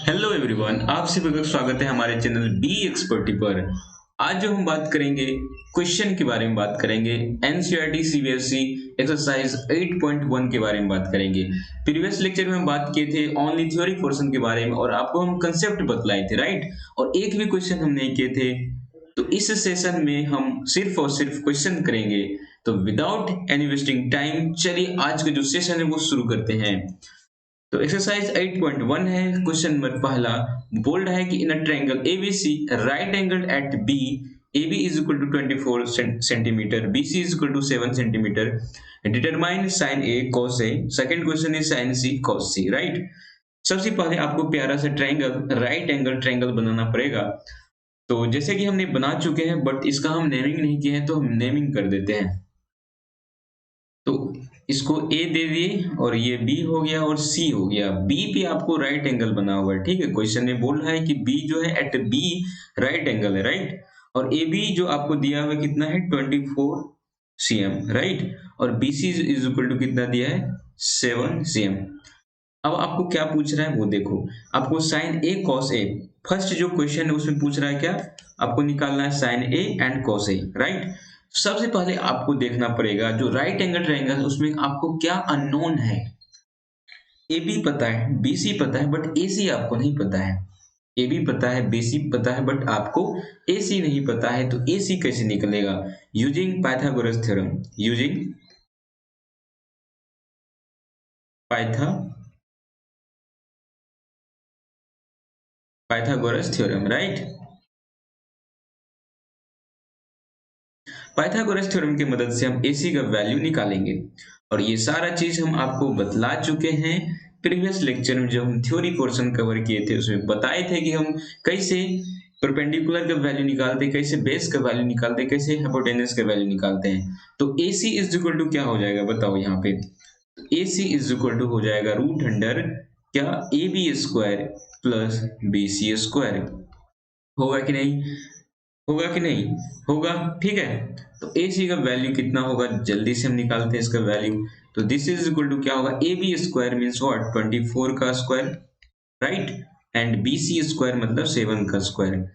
Hello everyone, आप सभी का स्वागत है हमारे चैनल बी एक्सपर्टी पर। आज जो हम बात करेंगे क्वेश्चन के बारे में बात करेंगे। एनसीईआरटी सीबीएसई एक्सरसाइज 8.1 के बारे में बात करेंगे। प्रीवियस लेक्चर में हम बात किए थे ओनली थ्योरी पोर्शन के बारे में और आपको हम कंसेप्ट बतलाए थे, राइट। और एक भी क्वेश्चन हम नहीं किए थे। तो इस सेशन में हम सिर्फ और सिर्फ क्वेश्चन करेंगे। तो विदाउट एनी वेस्टिंग टाइम चलिए आज का जो सेशन है वो शुरू करते हैं। तो एक्सरसाइज 8.1 है। क्वेश्चन नंबर पहला बोल्ड है कि in a triangle ABC right angle at B AB is equal to 24 centimeter, BC is equal to 7 centimeter. Determine sin A cos A. Second question is sin C cos C, right? सबसे पहले आपको प्यारा सा triangle right angle triangle बनाना पड़ेगा। तो जैसे कि हमने बना चुके हैं बट इसका हम नेमिंग नहीं किए हैं तो हम नेमिंग कर देते हैं। तो इसको ए दे दिए और ये बी हो गया और सी हो गया। बी पे आपको राइट एंगल बना हुआ है, ठीक है। क्वेश्चन में बोल रहा है कि बी जो है एट बी राइट एंगल है, राइट। और ए बी जो आपको दिया हुआ कितना है 24 cm, राइट। और B C is equal to कितना दिया है 7 cm। अब आपको क्या पूछ रहा है वो देखो। आपको sine A cos A, first जो क्वेश्चन है उसमें पूछ रहा है क्या, आपको निकालना है sine A and cos A, right. सबसे पहले आपको देखना पड़ेगा जो राइट एंगल ट्रायंगल उसमें आपको क्या अननोन है। ए बी पता है, बी सी पता है, बट ए सी आपको नहीं पता है। ए बी पता है, बी सी पता है, बट आपको ए सी नहीं पता है। तो ए सी कैसे निकलेगा? Using Pythagoras theorem, using Pythagoras theorem, right. Pythagoras theorem की मदद से हम AC का वैल्यू निकालेंगे। और ये सारा चीज हम आपको बतला चुके हैं प्रीवियस लेक्चर में। जो हम थ्योरी पोर्शन कवर किए थे उसमें बताए थे कि हम कैसे परपेंडिकुलर का वैल्यू निकालते हैं, कैसे बेस का वैल्यू निकालते हैं, कैसे हाइपोटेनस का वैल्यू निकालते हैं। तो AC इज इक्वल टू क्या हो जाएगा बताओ यहाँ पे। AC इज इक्वल टू हो जाएगा रूट अंडर क्या AB square plus BC square. होगा कि नहीं? होगा कि नहीं? होगा, ठीक है। तो ए सी का वैल्यू कितना होगा जल्दी से हम निकालते हैं इसका वैल्यू। तो दिस इज इक्वल टू क्या होगा, A B square means what 24 का square, right. And B C square मतलब 7 का स्क्वायर।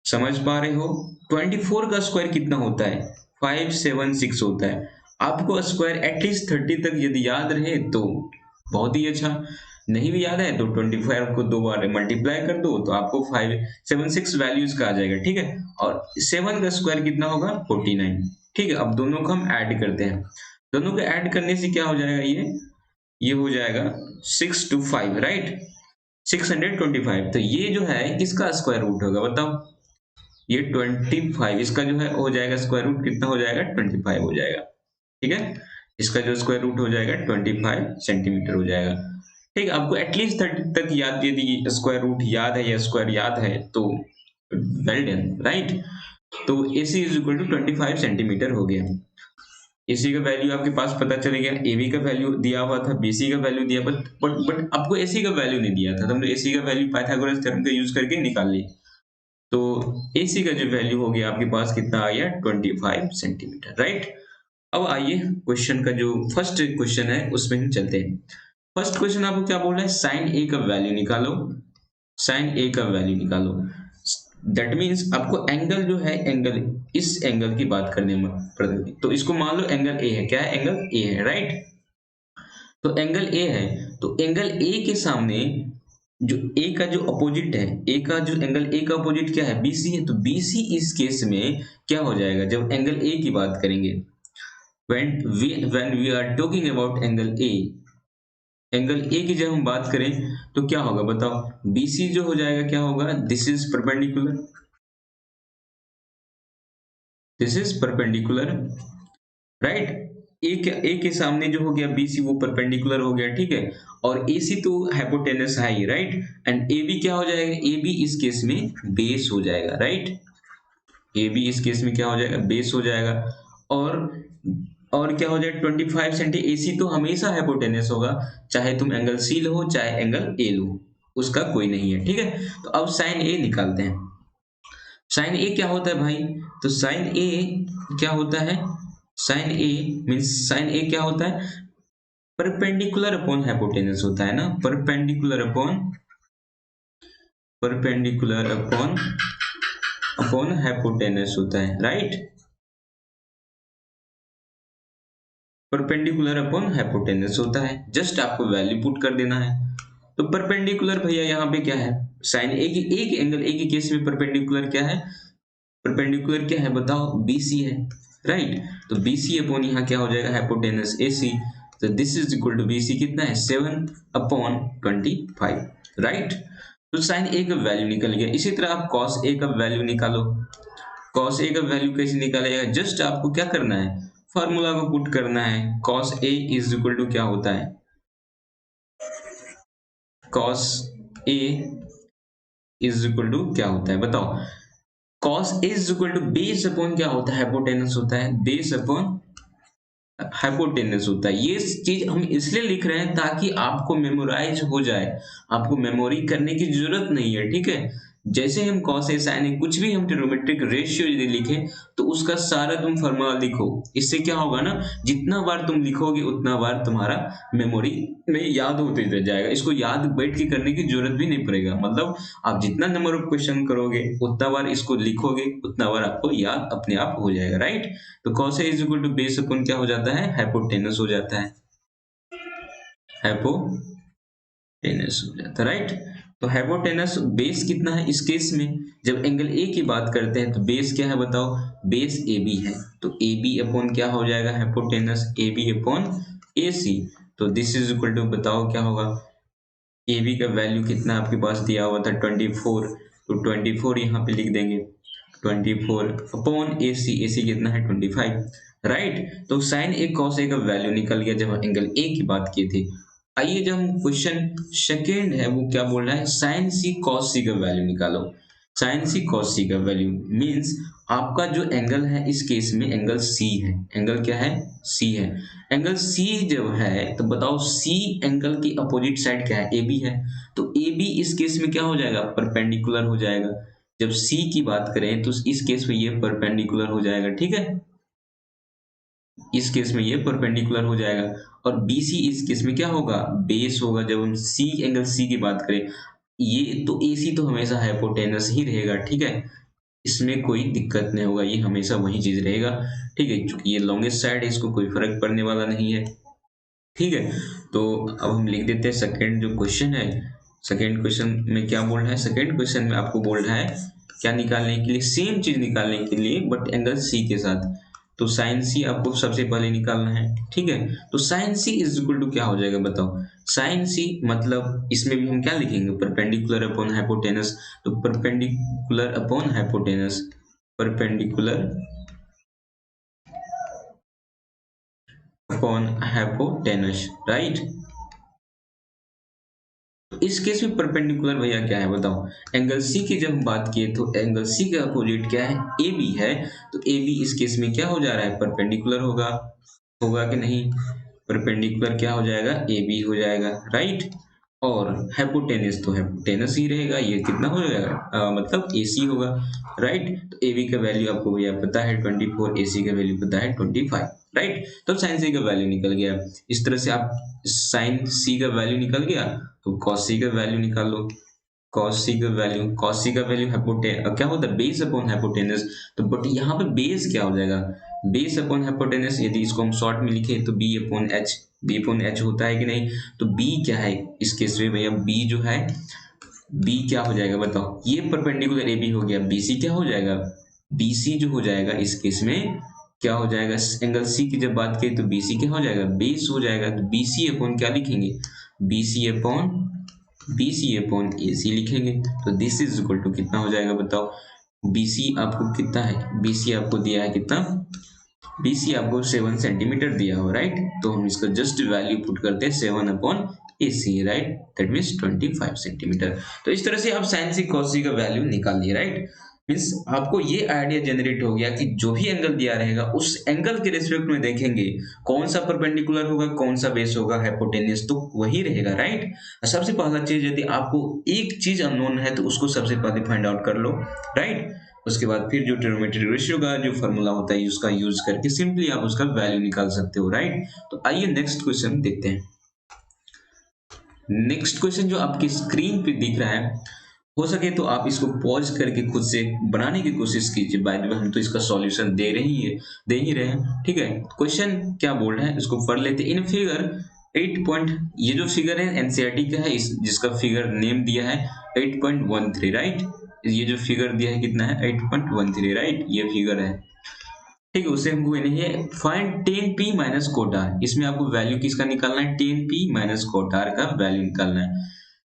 समझ पा रहे हो? 24 का स्क्वायर कितना होता है 576 होता है। आपको स्क्वायर एटलीस्ट 30 तक यदि याद रहे तो बहुत ही अच्छा। नहीं भी याद है तो 25 को दो बार मल्टीप्लाई कर दो तो आपको 576 वैल्यूज का आ जाएगा, ठीक है। और 7 का स्क्वायर कितना होगा 49, ठीक है। अब दोनों को हम ऐड करते हैं। दोनों को ऐड करने से क्या हो जाएगा, ये हो जाएगा 6 to 5, राइट। 625। तो ये जो है किसका स्क्वायर रूट होगा बताओ। ये 25, इसका जो है हो जाएगा स्क्वायर रूट कितना हो जाएगा 25 हो जाएगा, ठीक है। इसका जो स्क्वायर रूट हो जाएगा 25 सेंटीमीटर हो जाएगा, ठीक है। आपको एटलीस्ट 30 तक याद, यदि स्क्वायर रूट याद है या स्क्वायर याद है तो वेल डन, राइट। तो AC is equal to 25 centimetre हो गया। AC का वैल्यू आपके पास पता चल गया। AB का वैल्यू दिया हुआ था, BC का वैल्यू दिया, बट आपको AC का वैल्यू नहीं दिया था। तो हमने AC का वैल्यू पाइथागोरस थ्योरम का यूज करके निकाल ली। तो AC का जो वैल्यू हो गया आपके पास कितना आ गया 25 सेंटीमीटर, राइट। अब आइए क्वेश्चन का जो फर्स्ट क्वेश्चन है उसमें हम चलते हैं। फर्स्ट क्वेश्चन आपको क्या बोल रहा है, साइन ए का वैल्यू निकालो। साइन ए का वैल्यू निकालो, दैट मीन्स आपको एंगल जो है, एंगल इस एंगल की बात करने में पड़ेगी। तो इसको मान लो एंगल ए है, क्या है एंगल ए है, राइट। तो एंगल ए है, तो एंगल ए के सामने जो ए का जो अपोजिट है, ए का जो एंगल ए का अपोजिट क्या है BC है। तो BC इस केस में क्या हो जाएगा जब एंगल ए की बात करेंगे, when we are talking about angle A, angle A की जब हम बात करें तो क्या होगा बताओ। BC जो हो जाएगा क्या होगा, this is perpendicular, this is perpendicular, right. A के सामने जो हो गया BC वो परपेंडिकुलर हो गया, ठीक है। और AC तो हाइपोटेनस है ही, राइट। एंड AB क्या हो जाएगा, AB इस केस में बेस हो जाएगा, राइट। AB इस केस में क्या हो जाएगा बेस हो जाएगा। और और क्या हो जाएगा 25 सेंटी। AC तो हमेशा हाइपोटेनस होगा, चाहे तुम एंगल C लो चाहे एंगल A लो, उसका कोई नहीं है, ठीक है। तो अब साइन A निकालते हैं। साइन A क्या होता है भाई, तो साइन A क्या होता है, sine A means sine A क्या होता है, परपेंडिकुलर अपॉन हाइपोटेनस होता है ना, perpendicular upon perpendicular upon hypotenuse होता है, राइट। परपेंडिकुलर अपॉन हाइपोटेनस होता है, जस्ट आपको वैल्यू पुट कर देना है। तो परपेंडिकुलर भैया यहाँ पे क्या है, साइन एक एंगल एक ही केस में परपेंडिकुलर क्या है, परपेंडिकुलर क्या है बताओ, BC है, राइट। तो BC अपॉन यहाँ क्या हो जाएगा, हाइपोटेनस AC। तो this is equal to BC कितना है, 7/25, राइट। तो साइन A का वैल्यू निकल गया। इसी तरह आप cos A का वैल्यू निकालो। cos A का वैल्यू कैसे निकालेगा, जस्ट आपको क्या करना है, फॉर्मूला को पुट करना है। cos A is equal to क्या होता है, cos A is equal to क्या होता है बताओ, cos A is equal to base upon क्या होता है, हाइपोटेनस होता है, बेस अपॉन हाइपोटेनस होता है। ये चीज हम इसलिए लिख रहे हैं ताकि आपको मेमोराइज हो जाए, आपको मेमोरी करने की जरूरत नहीं है, ठीक है। जैसे हम cos A sin A कुछ भी हम ट्रिग्नोमेट्रिक रेशियो यदि लिखें तो उसका सारा तुम फॉर्मूला लिखो। इससे क्या होगा ना, जितना बार तुम लिखोगे उतना बार तुम्हारा मेमोरी में याद होते रह जाएगा। इसको याद बैठ के करने की जरूरत भी नहीं पड़ेगा, मतलब आप जितना नंबर ऑफ क्वेश्चन करोगे उतना बार इसको लिखोगे उतना बार आपको याद अपने आप हो जाएगा, राइट। तो cos A is equal to base upon क्या हो जाता है, हाइपोटेनस हो जाता है, हाइपोटेनस हो जाता है, राइट। तो हाइपोटेनस बेस कितना है इस केस में, जब एंगल ए की बात करते हैं तो बेस क्या है बताओ, बेस AB है। तो AB अपॉन क्या हो जाएगा, हाइपोटेनस AB अपॉन AC। तो दिस इज इक्वल टू बताओ क्या होगा, AB का वैल्यू कितना आपके पास दिया हुआ था 24, तो 24 यहाँ पे लिख देंगे, 24 अपॉन AC कितना है 25, राइट। तो साइन A cos A का वैल्यू निकल गया जब एंगल A की बात की थी। आइए जब हम क्वेश्चन सेकेंड है वो क्या बोल रहा है, साइन C cos C का वैल्यू निकालो। साइन C cos C का वैल्यू मींस आपका जो एंगल है इस केस में एंगल C है, एंगल क्या है, C है। एंगल C जब है तो बताओ C एंगल की अपोजिट साइड क्या है, AB है। तो AB इस केस में क्या हो जाएगा, परपेंडिकुलर हो जाएगा। जब C की बात करें तो इस केस में ये परपेंडिकुलर हो जाएगा, ठीक है, इस केस में ये परपेंडिकुलर हो जाएगा। और BC इस केस में क्या होगा, बेस होगा। जब हम एंगल C की बात करें, ये तो AC तो हमेशा हाइपोटेनस ही रहेगा, ठीक है, इसमें कोई दिक्कत नहीं होगा, ये हमेशा वही चीज रहेगा, ठीक है, क्योंकि ये लॉन्गेस्ट साइड है, इसको कोई फर्क पड़ने वाला नहीं है, ठीक है। तो अब हम लिख देते हैं सेकेंड जो क्वेश्चन है। सेकेंड क्वेश्चन में क्या बोल रहा है, सेकेंड क्वेश्चन में आपको बोल रहा है क्या निकालने के लिए, सेम चीज निकालने के लिए बट एंगल C के साथ। तो साइन C आपको सबसे पहले निकालना है, ठीक है। तो sine C is equal to क्या हो जाएगा बताओ, साइन C मतलब इसमें भी हम क्या लिखेंगे, परपेंडिकुलर अपॉन हाइपोटेनस। तो perpendicular upon hypotenuse, perpendicular upon hypotenuse, right. तो इस केस में परपेंडिकुलर भैया क्या है बताओ, एंगल C की जब हम बात किए तो एंगल C का अपोजिट क्या है, AB है। तो AB इस केस में क्या हो जा रहा है, परपेंडिकुलर होगा, होगा कि नहीं, परपेंडिकुलर क्या हो जाएगा, AB हो जाएगा, राइट। और हाइपोटेनस तो हाइपोटेनस ही रहेगा, ये कितना हो जाएगा मतलब AC होगा, राइट। तो AB का वैल्यू आपको भैया पता है 24, AC का वैल्यू पता है 25, राइट। तो साइन C का वैल्यू निकल गया। इस तरह से आप साइन C का वैल्यू निकल गया तो cos C का वैल्यू निकाल लो। cos C का वैल्यू क्या होता है, बेस अपॉन हाइपोटेनस। तो बट यहाँ पे बेस क्या हो जाएगा, बेस अपॉन हाइपोटेनस। यदि इसको हम शॉर्ट में लिखे तो बी अपॉन एच होता है कि नहीं। तो B क्या है इस केस में भैया, B जो है, B क्या हो जाएगा बताओ, ये परपेंडिकुलर AB हो गया, BC क्या हो जाएगा, BC जो हो जाएगा इस केस में क्या हो जाएगा, एंगल C की जब बात करें तो BC क्या हो जाएगा, बेस हो जाएगा। तो BC अपॉन क्या लिखेंगे, BC अपॉन AC लिखेंगे। तो दिस इज इक्वल टू कितना हो जाएगा बताओ, BC आपको कितना है, BC आपको दिया है कितना, BC आपको 7 सेंटीमीटर दिया हो, राइट। तो हम इसका जस्ट वैल्यू पुट करते हैं 7 upon AC, right, that means 25 centimetre. तो इस तरह से आप साइन C cos C का वैल्यू निकाल लिए, राइट। मीन्स आपको ये आइडिया जनरेट हो गया कि जो भी एंगल दिया रहेगा उस एंगल के रिस्पेक्ट में देखेंगे कौन सा परपेंडिकुलर होगा, कौन सा बेस होगा, हाइपोटेनस तो वही रहेगा, राइट। सबसे पहला चीज, यदि आपको एक चीज अननोन है तो उसको सबसे पहले फाइंड आउट कर लो, राइट। उसके बाद फिर जो ट्रिग्नोमेट्रिक रेशियो का जो फॉर्मूला होता है उसका यूज करके सिंपली आप उसका वैल्यू निकाल सकते हो, राइट। तो आइए नेक्स्ट क्वेश्चन देखते हैं। नेक्स्ट क्वेश्चन जो आपकी स्क्रीन पे दिख रहा है हो सके तो आप इसको पॉज करके खुद से बनाने की कोशिश कीजिए। बाय द वे हम तो इसका सॉल्यूशन दे ही रहे हैं, ठीक है। क्वेश्चन क्या बोल रहा है इसको पढ़ लेते हैं। इन फिगर 8 पॉइंट, ये जो फिगर है एनसीईआरटी का है, इस जिसका फिगर नेम दिया है 8.13, राइट। ये जो फिगर दिया है कितना है 8.13, राइट, ये फिगर है, ठीक है। उससे हमको नहीं है फाइंड टेन पी माइनस कोटार, इसमें आपको वैल्यू किसका निकालना है, टेन पी माइनस कोटार का वैल्यू निकालना है।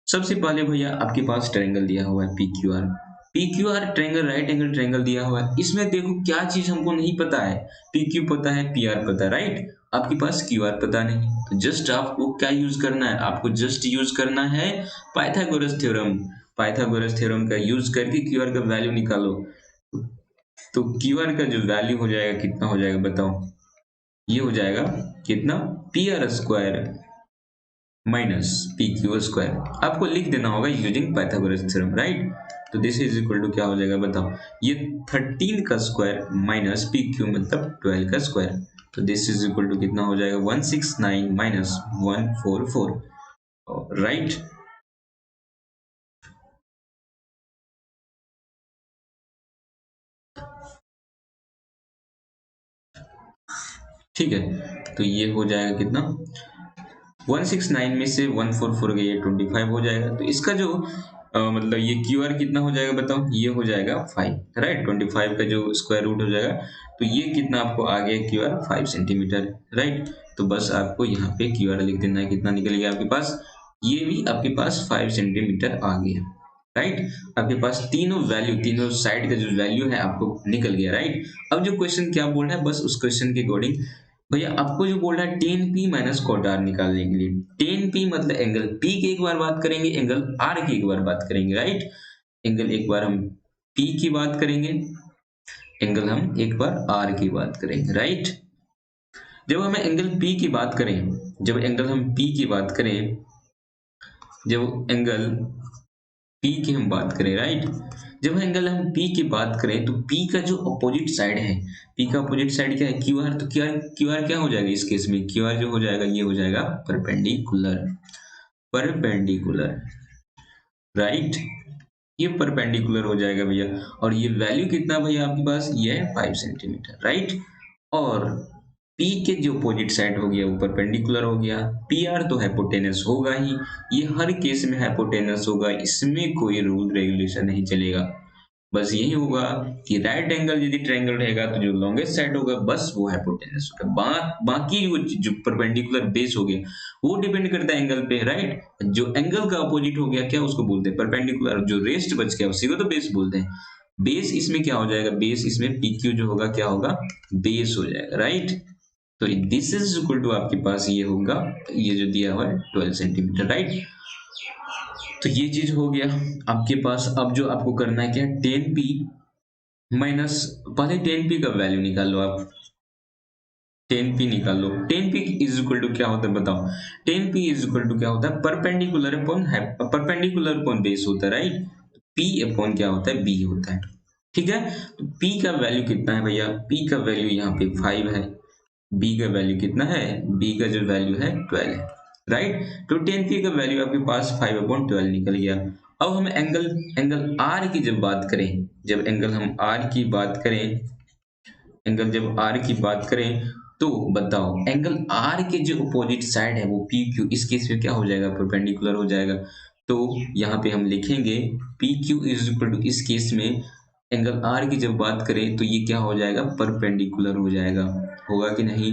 सबसे पहले भैया आपके पास ट्रायंगल दिया हुआ है P Q R triangle, right angle triangle दिया हुआ है। इसमें देखो क्या चीज हमको नहीं पता है, पी क्यू पता है, पी आर पता है, राइट। आपके पास क्यू आर पता नहीं, तो जस्ट आपको क्या यूज करना है, आपको जस्ट यूज करना है पाइथागोरस थ्योरम। पाइथागोरस थ्योरम का यूज करके क्यू आर का वैल्यू निकालो। तो क्यू आर का जो वैल्यू हो जाएगा कितना हो जाएगा बताओ, ये हो जाएगा कितना, P R square minus P Q square. आपको लिख देना होगा यूजिंग पाइथागोरस थ्योरम, राइट। तो दिस इज इक्वल टू क्या हो जाएगा बताओ, ये 13 का स्क्वायर माइनस पी क्यू मतलब 12 का स्क्वायर। तो दिस इज इक्वल टू कितना हो जाएगा 169 माइनस 144, राइट। ठीक है, तो ये हो जाएगा कितना, 169 में से 144 गई 25 हो जाएगा। तो इसका जो मतलब ये क्यू आर कितना हो जाएगा बताओ, ये हो जाएगा 5, राइट। 25 का जो स्क्वायर रूट हो जाएगा, तो ये कितना आपको आ गया क्यू आर 5 सेंटीमीटर, राइट। तो बस आपको यहाँ पे क्यू आर लिख देना है, कितना निकल गया आपके पास, ये भी आपके पास 5 सेंटीमीटर आ गया, राइट। आपके पास तीनों वैल्यू, तीनों साइड का जो वैल्यू है आपको निकल गया, राइट। अब जो क्वेश्चन क्या बोल रहा है, बस उस क्वेश्चन के अकॉर्डिंग भैया आपको जो बोल रहा है टेन पी माइनस कोटार निकालने के लिए, टेन पी मतलब एंगल पी की एक बार बात करेंगे, एंगल आर की एक बार बात करेंगे, राइट। एंगल एक बार हम पी की बात करेंगे, एंगल हम एक बार आर की बात करेंगे, राइट। जब हम एंगल पी की बात करें, जब एंगल हम पी की बात करें, जब एंगल पी की हम बात करें, राइट, जब एंगल हम पी की बात करें तो पी का जो अपोजिट साइड है, पी का अपोजिट साइड क्या है क्यू आर। तो क्यू आर क्या हो जाएगा इस केस में, क्यू आर जो हो जाएगा ये हो जाएगा परपेंडिकुलर, परपेंडिकुलर, राइट। ये परपेंडिकुलर हो जाएगा भैया, और ये वैल्यू कितना भैया आपके पास, ये है 5 सेंटीमीटर, राइट। और P के जो अपोजिट साइड हो गया वो परपेंडिकुलर हो गया, PR तो हाइपोटेनस होगा ही, ये हर केस में हाइपोटेनस होगा, इसमें कोई रूल रेगुलेशन नहीं चलेगा। बस यही होगा कि राइट एंगल यदि ट्रायंगल रहेगा तो जो लॉन्गेस्ट साइड होगा बस वो हाइपोटेनस होगा, बाकी वो जो परपेंडिकुलर बेस हो गया वो डिपेंड करता है एंगल पे, राइट। जो एंगल का अपोजिट हो गया क्या उसको बोलते हैं परपेंडिकुलर, जो रेस्ट बच गया उसी को तो बेस बोलते हैं। बेस इसमें क्या हो जाएगा, बेस इसमें PQ जो होगा क्या होगा, बेस हो जाएगा, राइट। तो दिस इज इक्वल टू आपके पास ये होगा, ये जो दिया हुआ है 12 सेंटीमीटर, राइट। तो ये चीज हो गया आपके पास। अब जो आपको करना है क्या, 10p माइनस, पहले 10p का वैल्यू निकाल लो आप, 10p निकाल लो। 10p इज इक्वल टू क्या होता है बताओ, 10p इज इक्वल टू क्या होता है, perpendicular upon perpendicular upon base होता है, राइट। p अपॉन क्या होता है, b होता है, ठीक है। तो p का वैल्यू कितना है भैया, p का वैल्यू यहाँ पे 5 है, b का वैल्यू कितना है, b का जो वैल्यू है 12 है, राइट। तो 10p का वैल्यू आपके पास 5/12 निकल गया। अब हम एंगल r की जब बात करें, जब एंगल हम r की बात करें, एंगल जब r की बात करें तो बताओ एंगल r के जो अपोजिट साइड है वो PQ, इस केस में क्या हो जाएगा, परपेंडिकुलर हो जाएगा। तो यहाँ पे हम लिखेंगे PQ इज इक्वल टू, इस केस में एंगल R की जब बात करें तो ये क्या हो जाएगा, परपेंडिकुलर हो जाएगा, होगा कि नहीं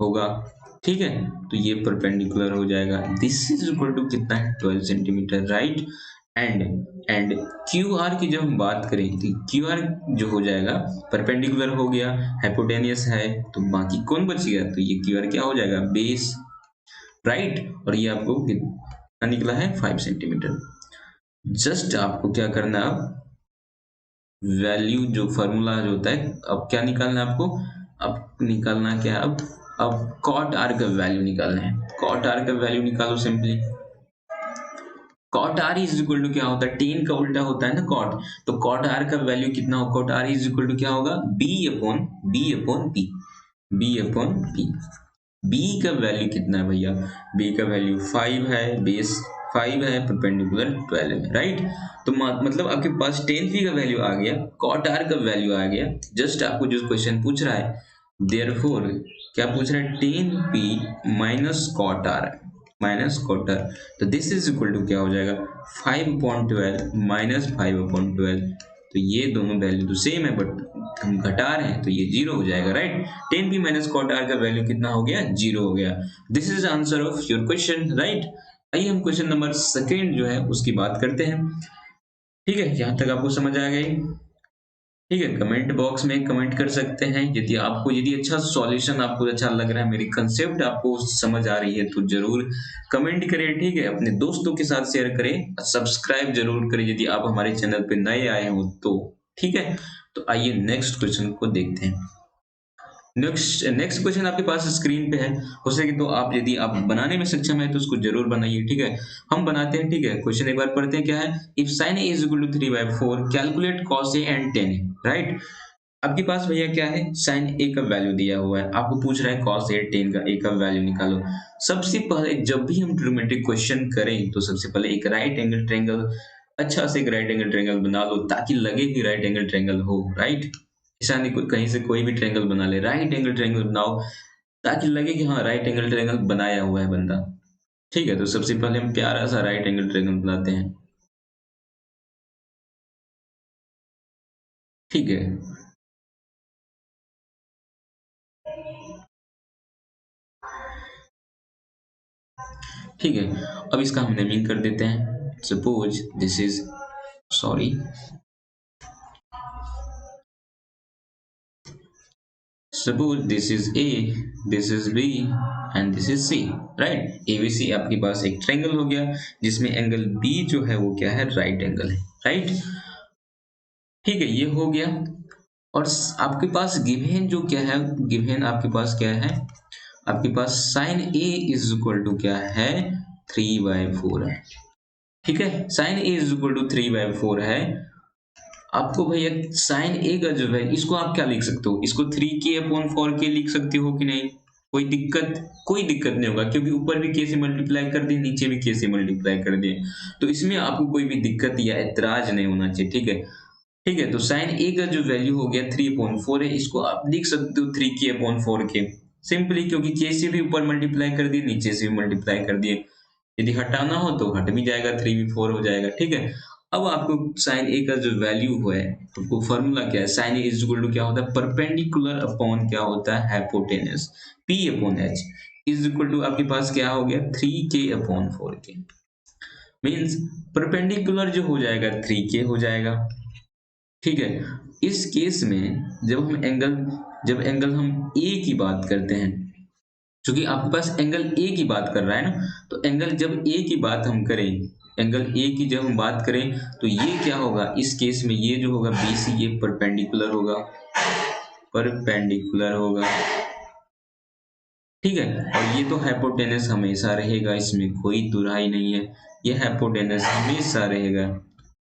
होगा, ठीक है। तो ये परपेंडिकुलर हो जाएगा, दिस इज इक्वल टू कितना है 12 सेंटीमीटर, राइट। एंड QR की जब हम बात करें तो QR जो हो जाएगा परपेंडिकुलर हो गया, हाइपोटेनियस है, तो बाकी कौन बच गया, तो ये QR क्या हो जाएगा, बेस, राइट। और ये आपको कितना निकला है 5 सेंटीमीटर। जस्ट आपको क्या करना है, वैल्यू जो फॉर्मूला जो होता है, अब क्या निकालना है आपको, अब निकालना है क्या, अब कॉट आर का वैल्यू निकालना है, कॉट आर का वैल्यू निकालो simply. Cot R is equal to क्या होता है, टेन का उल्टा होता है ना कॉट, तो कॉट आर का वैल्यू कितना होगा, cot R is equal to क्या होगा, बी अपॉन पी। बी का वैल्यू कितना है भैया, बी का वैल्यू 5 है, बेस 5 है, परपेंडिकुलर 12 है, राइट। तो मतलब आपके पास tan phi का वैल्यू आ गया, cot r का वैल्यू आ गया। जस्ट आपको जो क्वेश्चन पूछ रहा है, देयरफॉर क्या पूछ रहा है, tan p minus cot r, minus cot r, तो दिस इज इक्वल टू क्या हो जाएगा, 5/12 माइनस 5/12। तो ये दोनों वैल्यू तो सेम है, बट हम घटा रहे हैं तो ये 0 हो जाएगा, right. tan p minus cot r का वैल्यू कितना हो गया, 0 हो गया। This is answer of your question, right. आइए हम क्वेश्चन नंबर सेकेंड जो है उसकी बात करते हैं। ठीक है, यहाँ तक आपको समझ आ गई। ठीक है, कमेंट बॉक्स में कमेंट कर सकते हैं यदि अच्छा सॉल्यूशन आपको अच्छा लग रहा है, मेरी कंसेप्ट आपको समझ आ रही है तो जरूर कमेंट करें। ठीक है, अपने दोस्तों के साथ शेयर करें, सब्सक्राइब जरूर करें यदि आप हमारे चैनल पे नए आए हो तो। ठीक है, तो आइए नेक्स्ट क्वेश्चन को देखते हैं। नेक्स्ट क्वेश्चन आपके पास स्क्रीन पे है, हो सके तो आप यदि आप बनाने में सक्षम है तो उसको जरूर बनाइए। ठीक है, हम बनाते हैं। ठीक है, क्वेश्चन एक बार पढ़ते हैं। क्या है, if sin a is equal to 3/4 calculate cos a and tan a, right. आपके पास भैया क्या है, sin a का वैल्यू दिया हुआ है, आपको पूछ रहा है cos a tan का a का वैल्यू निकालो। सबसे पहले जब भी हम ट्रिग्नोमेट्रिक क्वेश्चन करें तो सबसे पहले एक राइट एंगल ट्रायंगल, अच्छा से एक राइट एंगल ट्रायंगल बना लो ताकि लगे कि राइट एंगल ट्रायंगल हो, राइट। ऐसा नहीं कहीं से कोई भी ट्रायंगल बना ले, राइट एंगल ट्रायंगल बनाओ ताकि लगे कि हाँ राइट एंगल ट्रायंगल बनाया हुआ है बंदा। ठीक है, तो सबसे पहले हम प्यारा सा राइट एंगल ट्रायंगल बनाते हैं। ठीक है, ठीक है, अब इसका हम नेमिंग कर देते हैं। Suppose this is, sorry, suppose this is A, this is B and this is C, right. ABC आपके पास एक ट्रायंगल हो गया जिसमें एंगल बी जो है वो क्या है, राइट एंगल है, राइट। ठीक है, ये हो गया। और आपके पास गिवन जो क्या है, गिवन आपके पास क्या है, आपके पास sin a is equal to क्या है, 3/4 है। ठीक है, sin a is equal to 3/4 है। आपको भैया sin a का जो है इसको आप क्या लिख सकते हो, इसको 3k/4k लिख सकते हो कि नहीं, कोई दिक्कत नहीं होगा क्योंकि ऊपर भी k से मल्टीप्लाई कर दिए, नीचे भी k से मल्टीप्लाई कर दिए, तो इसमें आपको कोई भी दिक्कत या ऐतराज नहीं होना चाहिए। ठीक है, ठीक है, तो sin a का जो वैल्यू हो गया 3/4 है, इसको आप लिख सकते हो 3k/4k सिंपली, क्योंकि k से भी ऊपर मल्टीप्लाई कर दिए, नीचे से भी मल्टीप्लाई कर दिए। यदि हटाना हो तो हट भी जाएगा, 3 भी 4 हो जाएगा। ठीक है, अब आपको sin a का जो वैल्यू है, तो फॉर्मूला क्या है, sin a is equal to क्या होता है, परपेंडिकुलर अपॉन क्या होता है, hypotenuse, p/h is equal to आपके पास क्या हो गया, 3k/4k, मीन्स परपेंडिकुलर जो हो जाएगा 3k हो जाएगा। ठीक है, इस केस में जब एंगल हम ए की बात करते हैं, क्योंकि आपके पास एंगल ए की बात कर रहा है ना, तो एंगल जब ए की बात हम करें, एंगल ए की जब हम बात करें तो ये क्या होगा, इस केस में ये जो होगा BC ये परपेंडिकुलर होगा, परपेंडिकुलर होगा। ठीक है, और ये तो हाइपोटेनस हमेशा रहेगा, इसमें कोई दुराई नहीं है, ये हाइपोटेनस हमेशा रहेगा।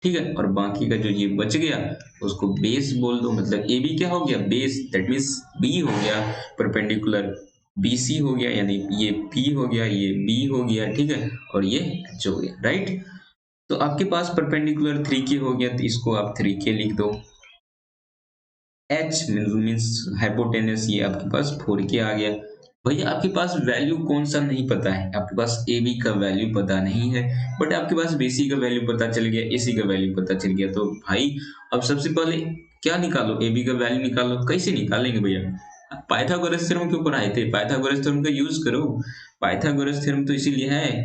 ठीक है, और बाकी का जो ये बच गया उसको बेस बोल दो, मतलब ए बी क्या हो गया, बेस, दैट मीन्स बी हो गया परपेंडिकुलर, BC हो गया, यानी ये P हो गया, ये B हो गया। ठीक है, और ये H हो गया, राइट। तो आपके पास परपेंडिकुलर 3k हो गया, तो इसको आप 3k लिख दो। H मीन्स हाइपोटेनस, ये आपके पास 4k आ गया। भैया आपके पास वैल्यू कौन सा नहीं पता है, आपके पास AB का वैल्यू पता नहीं है, बट आपके पास BC का वैल्यू पता चल गया, AC का वैल्यू पता चल गया, तो भाई अब सबसे पहले क्या निकालो, AB का वैल्यू निकालो। कैसे निकालेंगे भैया, पाइथागोरस थ्योरम के ऊपर आए थे, पाइथागोरस थ्योरम का यूज करो। पाइथागोरस थ्योरम तो इसीलिए है,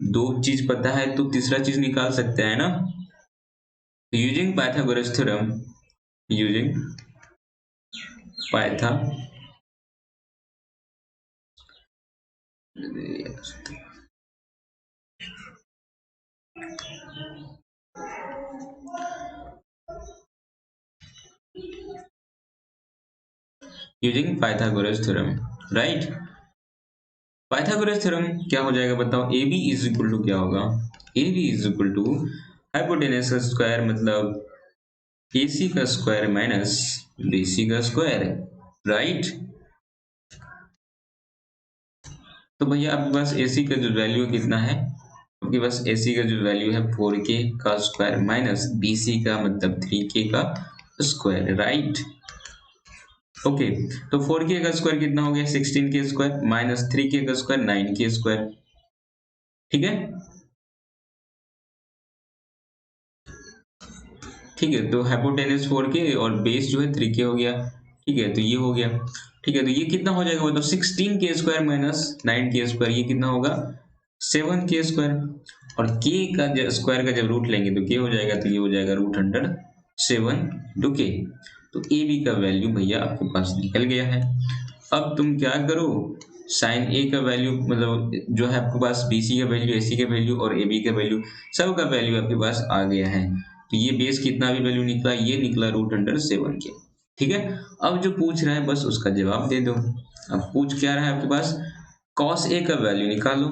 दो चीज पता है तो तीसरा चीज निकाल सकते हैं ना। Using Pythagoras theorem, using pytha using Pythagoras theorem, right. Pythagoras theorem क्या हो जाएगा बताओ, A B is equal to क्या होगा, A B is equal to hypotenuse का स्क्वायर मतलब AC का स्क्वायर माइनस BC का स्क्वायर, राइट। तो भैया आपके पास AC का जो वैल्यू कितना है, आपके पास AC का जो वैल्यू है 4K का स्क्वायर माइनस BC का मतलब 3K का स्क्वायर, राइट। ओके, तो 4K का स्क्वायर कितना हो गया 16K स्क्वायर माइनस 3K का स्क्वायर 9K स्क्वायर, ठीक है। ठीक है, तो हाइपोटेनस 4K और बेस जो है 3K हो गया, ठीक है, तो ये हो गया। ठीक है, तो ये कितना हो जाएगा मतलब 16K square minus 9K square, ये कितना होगा 7K स्क्वायर। और K का स्क्वायर का जब रूट लेंगे तो K हो जाएगा, तो ये हो जाएगा रूट अंडर 7 K। तो ए बी का वैल्यू भैया आपके पास निकल गया है। अब तुम क्या करो, साइन ए का वैल्यू मतलब जो है आपके पास BC का वैल्यू, AC का वैल्यू और AB का वैल्यू, सब का वैल्यू आपके पास आ गया है। तो ये बेस कितना भी वैल्यू निकला, ये निकला रूट अंडर 7K, ठीक है। अब जो पूछ रहा है बस उसका जवाब दे दो। अब पूछ क्या रहा है आपके पास, कॉस ए का वैल्यू निकालो।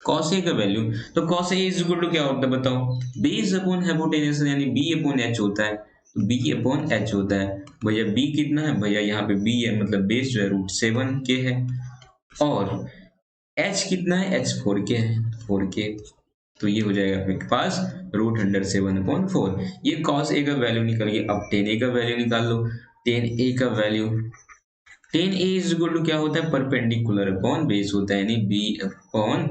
कॉस ए का वैल्यू, तो cos A is equal to क्या होता है बताओ, बेस अपॉन हाइपोटेनस यानी बी अपॉन एच होता है। तो बी अपॉन एच होता है भैया, बी कितना है भैया, यहाँ पे बी है मतलब बेस जो है रूट 7K है, और एच कितना है, एच 4K है, 4K। तो ये हो जाएगा आपके पास रूट अंडर 7/4। ये कॉस ए का वैल्यू निकल गया। अब टेन ए का वैल्यू निकाल लो। टेन ए का value, tan A is equal to क्या होता है, परपेंडिकुलर अपॉन बेस होता है, यानी बी अपॉन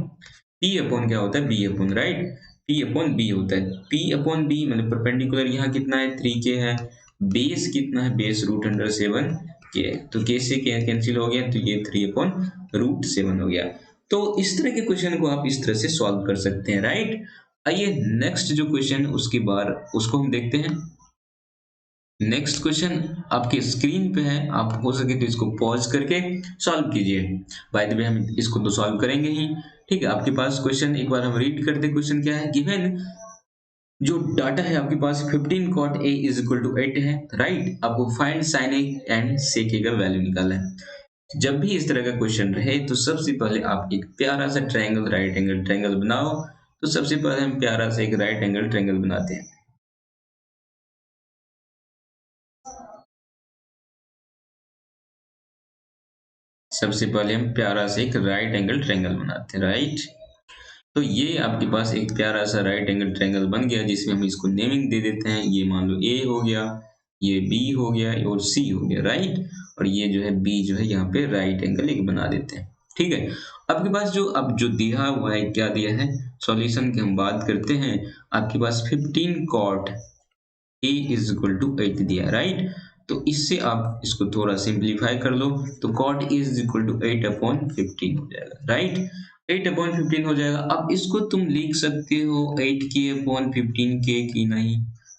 पी अपॉन क्या होता है, B upon, right, P upon B होता है। पी अपॉन बी मतलब परपेंडिकुलर यहाँ कितना है 3K है, बेस कितना है, बेस रूट अंडर 7K है, तो K से K कैंसिल हो गया, तो ये 3/√7 हो गया। तो इस तरह के क्वेश्चन को आप इस तरह से सॉल्व कर सकते हैं, राइट। आइए नेक्स्ट जो क्वेश्चन उसकी बार उसको हम देखते हैं। नेक्स्ट क्वेश्चन आपके स्क्रीन पे है, आप हो सके तो इसको पॉज करके सॉल्व कीजिए। बाय द वे हम इसको तो सॉल्व करेंगे ही, ठीक है। आपके पास क्वेश्चन एक बार हम रीड करते, क्वेश्चन क्या है, गिवन जो डाटा है आपके पास 15 cot a is equal to 8 है, राइट। आपको find sine A and sec A का वैल्यू निकालना है। जब भी इस तरह का क्वेश्चन रहे तो सबसे पहले आप एक प्यारा सा ट्रायंगल, राइट एंगल ट्रायंगल बनाओ। तो सबसे पहले हम प्यारा सा एक राइट एंगल ट्रायंगल बनाते हैं। सबसे पहले हम प्यारा सा एक राइट एंगल ट्रायंगल बनाते हैं, राइट। तो ये आपके पास एक प्यारा सा राइट एंगल ट्रायंगल बन गया, जिसमें हम इसको नेमिंग दे देते हैं। ये मान लो ए हो गया, ये बी हो गया और सी हो गया, राइट। और ये जो है बी जो है यहाँ पे राइट एंगल एक बना देते हैं, ठीक है। आपके पास जो अब जो दिया हुआ है, क्या दिया है, सॉल्यूशन की हम बात करते हैं। आपके पास 15 cot a is equal to 8 दिया, राइट। तो इससे आप इसको थोड़ा सिंप्लीफाई कर लो, तो cot a is equal to 8/15 हो जाएगा, राइट। 8/15 हो जाएगा। अब इसको तुम लिख सकते हो 8K/15K की नहीं,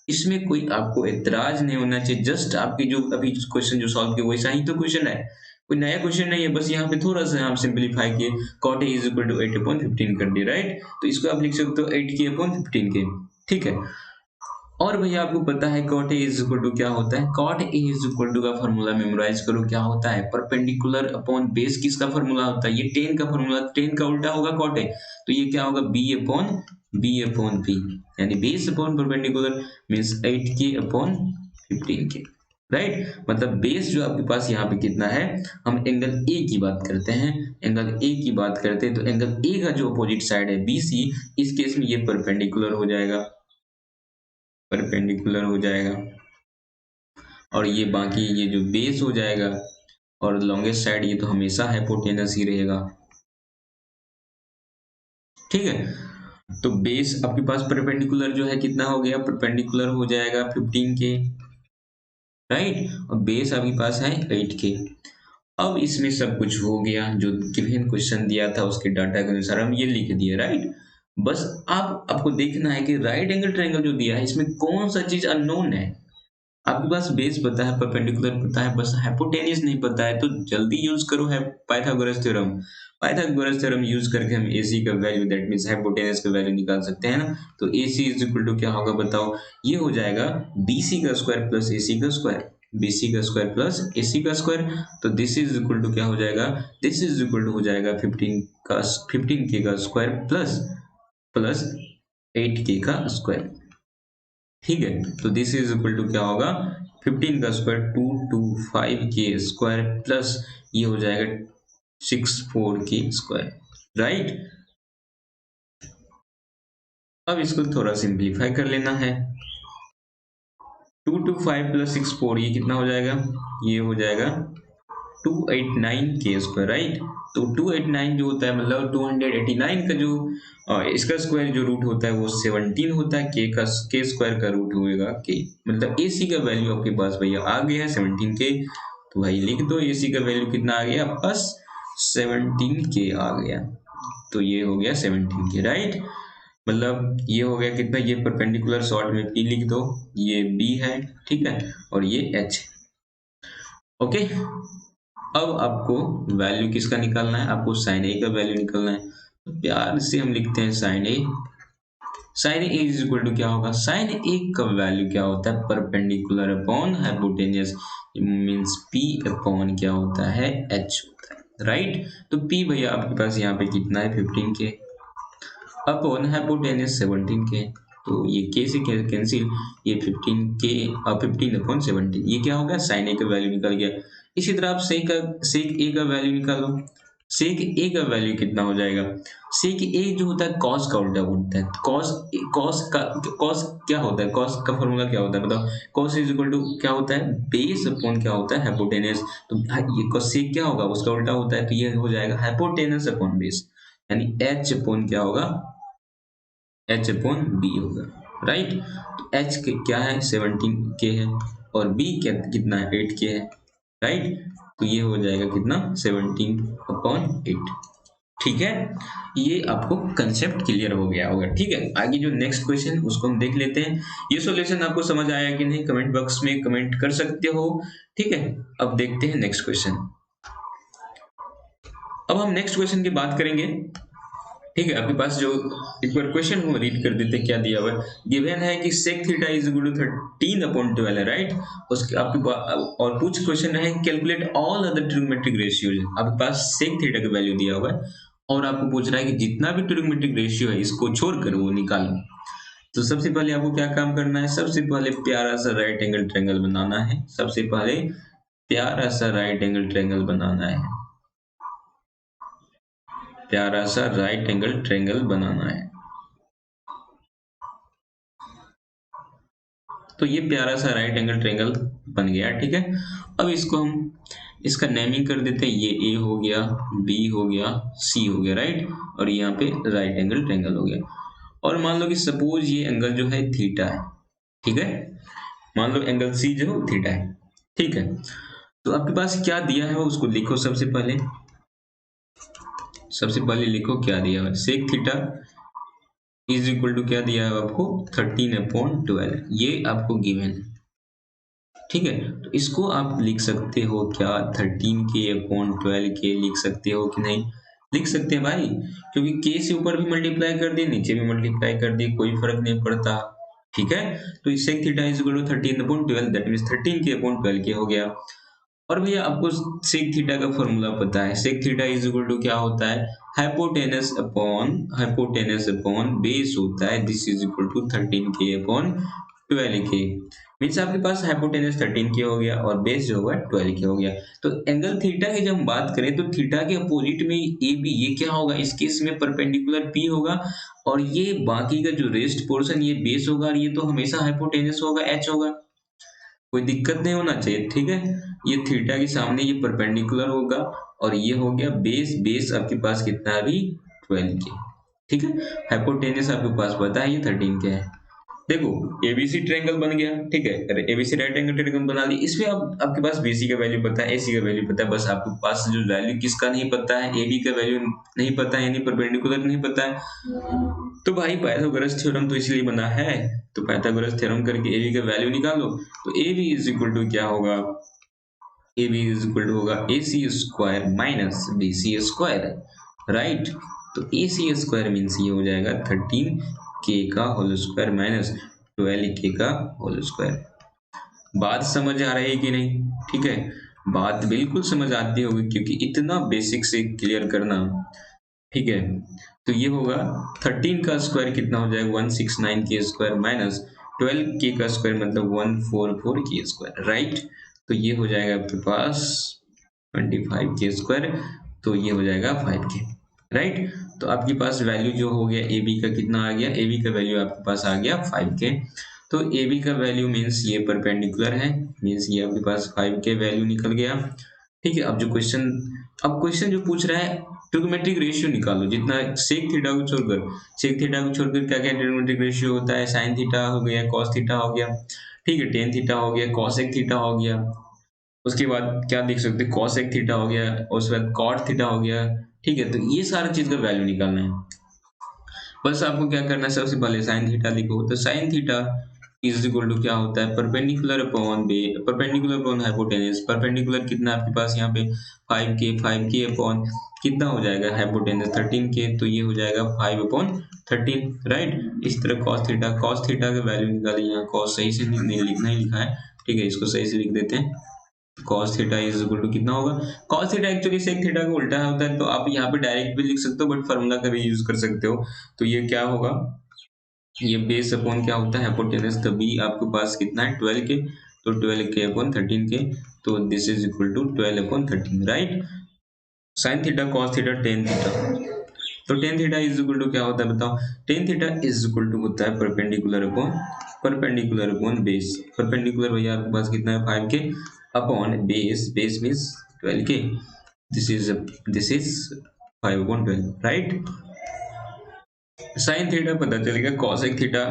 इसमें कोई आपको एतराज नहीं होना चाहिए। जस्ट आपकी जो अभी क्वेश्चन जो सॉल्व किया वैसा ही तो क्वेश्चन है, कोई नया क्वेश्चन नहीं है। बस यहाँ पे थोड़ा सा आप सिंप्लीफाई किए, cot a is equal to 8/15 कर दिए, राइट। तो इसको आप लिख सकते हो 8K/15K, ठीक है। और भैया आपको पता है cot a is equal to क्या होता है, cot a is equal to का फॉर्मूला मेमोराइज करो, क्या होता है, परपेंडिकुलर अपॉन बेस किसका फॉर्मूला होता है, ये tan का फॉर्मूला, tan का उल्टा होगा cot a, तो ये क्या होगा b/b, यानी base upon perpendicular means 8K/15K, right. मतलब बेस जो आपके पास यहाँ पे कितना है, हम एंगल ए की बात करते हैं, एंगल ए की बात करते हैं, तो एंगल ए का जो अपोजिट साइड है BC, इस केस में ये परपेंडिकुलर हो जाएगा, परपेंडिकुलर हो जाएगा। और ये बाकी ये जो बेस हो जाएगा, और लॉन्गेस्ट साइड ये तो हमेशा हाइपोटेनस ही रहेगा, ठीक है। तो बेस आपके पास परपेंडिकुलर जो है कितना हो गया, परपेंडिकुलर हो जाएगा 15K, राइट। और बेस आपके पास है 8K। अब इसमें सब कुछ हो गया, जो गिवन क्वेश्चन दिया था उसके डाटा के अनुसार हम ये लिख दिए, राइट। बस आपको देखना है कि राइट एंगल ट्रायंगल जो दिया है इसमें कौन सा चीज अननोन है। आपके पास बेस पता है, परपेंडिकुलर पता है, बस हाइपोटेन्यूज नहीं पता है, तो जल्दी यूज करो है Pythagoras theorem. Pythagoras theorem use करके हम AC का वैल्यू, दैट मींस हाइपोटेन्यूज का वैल्यू निकाल सकते हैं ना। तो AC इज इक्वल टू क्या होगा बताओ, ये हो जाएगा BC का स्क्वायर प्लस AC का स्क्वायर, BC का स्क्वायर प्लस AC का स्क्वायर। तो दिस इज इक्वल टू क्या हो जाएगा, दिस इज इक्वल टू हो जाएगा 15K का स्क्वायर प्लस प्लस 8K का स्क्वायर, ठीक है। तो दिस इज इक्वल टू क्या होगा, 15 का स्क्वायर 225K स्क्वायर प्लस ये हो जाएगा 64K स्क्वायर, राइट। अब इसको थोड़ा सिंप्लीफाई कर लेना है। 2 to 5 प्लस 6 4, ये कितना हो जाएगा, ये हो जाएगा 289 के स्क्वायर, राइट। तो 289 जो होता है मतलब 289 का जो इसका स्क्वायर जो रूट होता है वो 17 होता है, के स्क्वायर का रूट होएगा के, मतलब AC का वैल्यू आपके पास भैया आ गया है 17 के। तो भाई लिख दो AC का वैल्यू कितना आ गया आपके पास, 17 के आ गया। तो ये हो गया 17 के, राइट। मतलब ये हो गया कितना, ये परपेंडिकुलर शॉर्ट में P लिख दो, ये B है, ठीक है, और ये H। ओके, अब आपको वैल्यू किसका निकालना है, आपको साइन ए का वैल्यू निकालना है। तो प्यार से हम लिखते हैं sine A. Sine A is equal to क्या होगा, साइन ए का वैल्यू क्या होता है, perpendicular upon hypotenuse, means P upon क्या होता है, एच होता है, राइट। तो पी भैया आपके पास यहाँ पे कितना है 15 के, अपॉन हाइपोटेनियस 17 के, तो ये के से कैंसिल, ये 15 के 15 अपॉन 17, ये क्या होगा, साइन ए का वैल्यू निकल गया। इसी तरह आप सेक ए का वैल्यू निकालो। सेक ए का वैल्यू कितना हो जाएगा, सेक ए जो होता है कॉस का उल्टा होता है, कॉस कॉस क्या होता है, कॉस का फॉर्मूला क्या होता है बताओ, कॉस इज इक्वल टू क्या होता है, बेस अपॉन क्या होता है, हाइपोटेनस। तो ये कॉस सेक क्या होगा, उसका उल्टा होता है, तो ये हो जाएगा हाइपोटेनस अपॉन बेस, यानी एच अपॉन क्या होगा, एच अपॉन बी होगा, राइट। तो एच क्या है 17 के है, और बी क्या कितना है 8 के है, राइट। तो ये हो जाएगा कितना 17 अपॉन 8, ठीक है। ये आपको कंसेप्ट क्लियर हो गया होगा, ठीक है। आगे जो नेक्स्ट क्वेश्चन उसको हम देख लेते हैं। ये सॉल्यूशन आपको समझ आया कि नहीं, कमेंट बॉक्स में कमेंट कर सकते हो, ठीक है। अब देखते हैं नेक्स्ट क्वेश्चन। अब हम नेक्स्ट क्वेश्चन की बात करेंगे, ठीक है। आपके पास जो एक बार क्वेश्चन को रीड कर देते क्या दिया हुआ है, गिवन है कि sec theta is equal to 13 upon 12 है, राइट। उसके आपके और कुछ क्वेश्चन है calculate all other trigonometric ratios, आपके पास sec थीटा का वैल्यू दिया हुआ है और आपको पूछ रहा है कि जितना भी ट्रिग्नोमेट्रिक रेशियो है इसको छोड़कर वो निकालो। तो सबसे पहले आपको क्या काम करना है, सबसे पहले प्यारा सा राइट एंगल ट्रायंगल बनाना है, सबसे पहले प्यारा सा राइट एंगल ट्रायंगल बनाना है, प्यारा सा राइट एंगल ट्रायंगल बनाना है। तो ये प्यारा सा राइट एंगल ट्रायंगल बन गया, ठीक है। अब इसको हम इसका नेमिंग कर देते हैं, ये ए हो गया, बी हो गया, सी हो गया, राइट। और यहाँ पे राइट एंगल ट्रायंगल हो गया। और मान लो कि सपोज ये एंगल जो है थीटा है, ठीक है। मान लो एंगल सी जो थीटा है, ठीक है। तो आपके पास क्या दिया है वो उसको लिखो, सबसे पहले लिखो क्या दिया है, sec theta is equal to क्या दिया है आपको 13 अपॉन 12, ये आपको गिवन है, ठीक है। तो इसको आप लिख सकते हो क्या 13 के अपॉन 12 के लिख सकते हो कि नहीं, लिख सकते हैं भाई, क्योंकि के से ऊपर भी मल्टीप्लाई कर दिए नीचे भी मल्टीप्लाई कर दिए, कोई फर्क नहीं पड़ता, ठीक है। तो इससे theta is equal to 13 upon 12, that means 13 के अपॉन 12 के हो गया। और भैया आपको सेक थीटा का फॉर्मूला पता है, sec theta is equal to क्या होता है, हाइपोटेनस अपॉन बेस होता है, दिस इज इक्वल टू 13 के अपॉन 12 के, मीन्स आपके पास हाइपोटेनस 13 के हो गया और बेस जो होगा 12 के हो गया। तो एंगल थीटा की जब हम बात करें तो थीटा के अपोजिट में ए बी, ये क्या होगा, इस केस में परपेंडिकुलर पी होगा, और ये बाकी का जो रेस्ट पोर्शन ये बेस होगा, और ये तो हमेशा हाइपोटेनस होगा, एच होगा, कोई दिक्कत नहीं होना चाहिए, ठीक है। ये थीटा के सामने ये परपेंडिकुलर होगा, और ये हो गया बेस, बेस आपके पास कितना है अभी 12 के, ठीक है। हाइपोटेनस आपके पास पता है ये 13 के है। देखो एबीसी ट्रायंगल बन गया, ठीक है, अरे एबीसी राइट एंगल ट्रायंगल बना ली, इसमें अब आपके पास बीसी का वैल्यू पता है, एसी का वैल्यू पता है, बस आपके पास जो वैल्यू किसका नहीं पता है, एबी का वैल्यू नहीं पता है, यानी परपेंडिकुलर नहीं पता है। तो भाई पाइथागोरस थ्योरम तो इसलिए बना है, तो पाइथागोरस थ्योरम करके एबी का वैल्यू निकालो। तो एबी इज इक्वल टू क्या होगा, एबी इज इक्वल टू होगा AC square minus BC square, right. तो AC स्क्वायर मीन्स ये हो जाएगा 13 के का होल स्क्वायर माइनस 12 के का होल स्क्वायर। बात समझ आ रही है कि नहीं, ठीक है। बात बिल्कुल समझ आती होगी क्योंकि इतना बेसिक से क्लियर करना, ठीक है। तो ये होगा 13 का स्क्वायर कितना हो जाएगा 169 के स्क्वायर माइनस 12 के का स्क्वायर मतलब 144 के स्क्वायर, राइट। तो ये हो जाएगा आपके पास 25 के स्क्वायर, तो ये हो जाएगा 5 के, राइट। तो आपके पास वैल्यू जो हो गया ए बी का कितना आ गया, ए बी का वैल्यू आपके पास आ गया 5 के। तो ए बी का वैल्यू मीन्स ये परपेंडिकुलर है, मीन्स ये आपके पास 5 के वैल्यू निकल गया। ठीक है, अब क्वेश्चन जो पूछ रहा है ट्रिग्नोमेट्रिक रेशियो निकालो, जितना सेक थीटा को छोड़कर, सेक थीटा को छोड़कर क्या क्या ट्रिग्नोमेट्रिक रेशियो होता है, साइन थीटा हो गया, कॉस थीटा हो गया, ठीक है, टेन थीटा हो गया, कॉसेक थीटा हो गया, उसके बाद क्या देख सकते हैं, कॉसेक थीटा हो गया, और उसके बाद कॉट थीटा हो गया। ठीक है, तो ये सारा चीज का वैल्यू निकालना है। बस आपको क्या करना है, सबसे पहले साइन थीटा लिखो। तो sine theta is equal to क्या होता है, परपेंडिकुलर अपॉन बे, परपेंडिकुलर अपॉन हाइपोटेनस। परपेंडिकुलर कितना आपके पास यहाँ पे 5 के अपॉन कितना हो जाएगा हाइपोटेनस 13 के, तो ये हो जाएगा 5/13, राइट। इस तरह कॉस थीटा का वैल्यू निकालिए। यहाँ कॉस सही से नहीं लिखना ही लिखा है, ठीक है, इसको सही से लिख देते हैं। cos theta is equal to कितना होगा, cos theta actually sec theta का उल्टा होता है, तो आप यहाँ पे डायरेक्ट भी लिख सकते हो, बट फार्मूला का भी यूज कर सकते हो। तो ये क्या होगा, ये बेस अपॉन क्या होता है हाइपोटेनस, तो बी आपके पास कितना है 12 के, तो 12 के अपॉन 13 के, तो this is equal to 12/13, right. Sine theta cos theta tan theta, तो tan theta is equal to क्या होता है बताओ, tan theta is equal to होता है परपेंडिकुलर अपॉन बेस। परपेंडिकुलर भैया आपके पास कितना है 5 के अपॉन बेस, बेस मीन्स 12 के, this is 5/12, right. Sine theta पता चलेगा, कॉसेक थीटा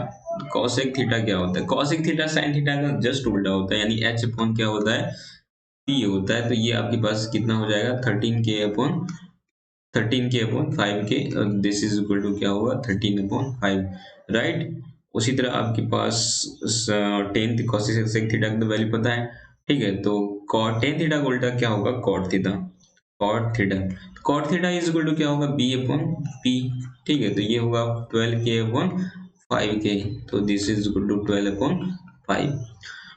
क्या होता है, कॉसेक थीटा साइन थीटा का जस्ट उल्टा होता है, यानी एच अपॉन क्या होता है, पी होता है। तो ये आपके पास कितना हो जाएगा 13 के अपॉन 5 के, दिस इज इक्वल टू क्या होगा 13/5, राइट। उसी तरह आपके पास टेन कॉसेक थीटा का वैल्यू पता है, ठीक है, तो कॉट टेन थीटा का उल्टा क्या होगा cot theta, cot theta is equal to क्या होगा b/p, ठीक है, तो ये होगा 12 के अपॉन 5 के, तो दिस इज इक्वल टू 12/5।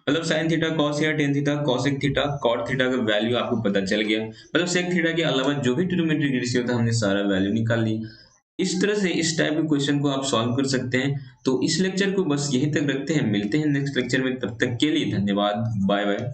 मतलब साइन थीटा कॉस या tan theta cosec theta cot theta का वैल्यू आपको पता चल गया। मतलब सेक थीटा के अलावा जो भी ट्रिग्नोमेट्रिक रेशियो था हमने सारा वैल्यू निकाल ली। इस तरह से इस टाइप के क्वेश्चन को आप सॉल्व कर सकते हैं। तो इस लेक्चर को बस यहीं तक रखते हैं, मिलते हैं नेक्स्ट लेक्चर में, तब तक के लिए धन्यवाद, बाय बाय।